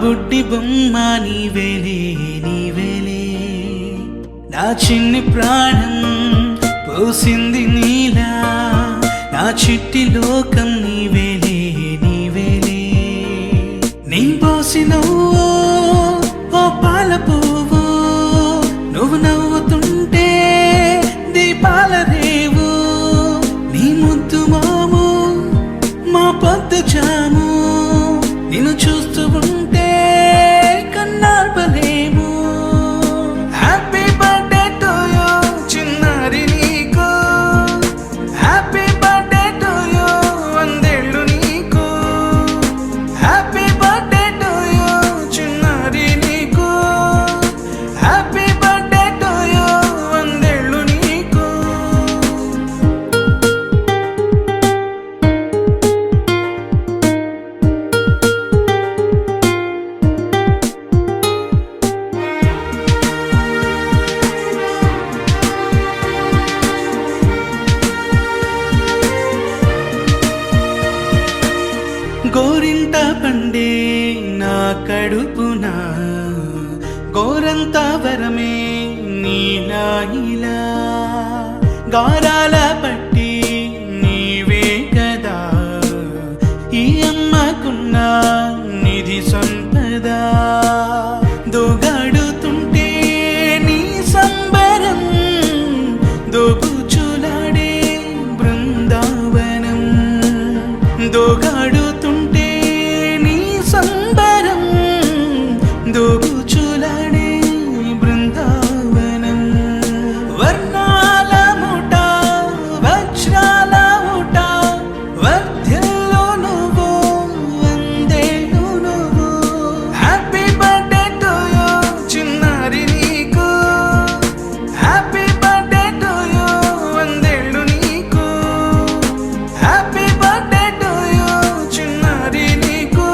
బుడ్డి బొమ్మ నీవేలే నీవేలే, నా చిన్ని ప్రాణం పోసింది నీలా, నా చిట్టి లోకం నీవేలే నీవేలే. నీ పోసినవో ఓ పాల పువ్వు, నువ్వు నవ్వుతుంటే దీపాల రేవు, నీ ముద్దు మాము మా పొద్దు జాము, నిన్ను చూస్తూ ఉంటే కన్నార్పలేము. హ్యాపీ బర్త్డే టు యూ చిన్నారి నీకు, హ్యాపీ బర్త్డే టు యూ వందేళ్ళు నీకు, హ్యాపీ బర్త్డే టు యూ చిన్నారి నీకు, హ్యాపీ బర్త్డే టు యూ వందేళ్ళు నీకు. గోరింట పండే నా కడుపున గోరంత వరమే నీలా ఇలా, గారాల పట్టి నీవే కదా ఈ అమ్మకున్న నిధి సంపద. దోగాడుతుంటే నీ సంబరం, దోగుచులాడే బృందావనం, దోగాడుతుంటే నీ సంబరం, దోగుచులాడే బృందావనం. వర్ణాల ముఠ వజ్రాల ముఠ, వర్ధ్యల్లో నువ్వు వందేళ్ళు నువ్వు. హ్యాపీ బర్త్డే టు యూ చిన్నారి నీకు, హ్యాపీ బర్త్డే టు యూ వందేళ్ళు నీకు, హ్యాపీ బర్త్డే టు యూ చిన్నారి నీకు,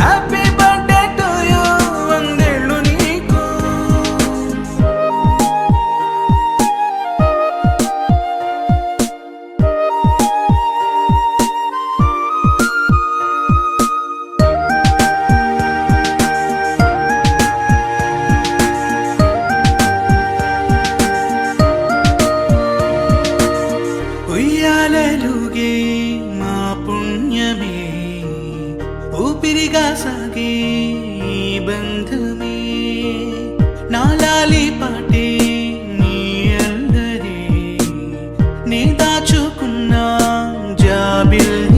హ్యాపీ బర్త్డే టు యూ వందేళ్ళు నీకు. ఉయ్యాలలుగే మా పుణ్యమే, ఊపిరిగా సాగే ఈ బంధమే, నాలాలి పాటే నీ అల్లరే, నే దాచుకున్న జాబిల్లి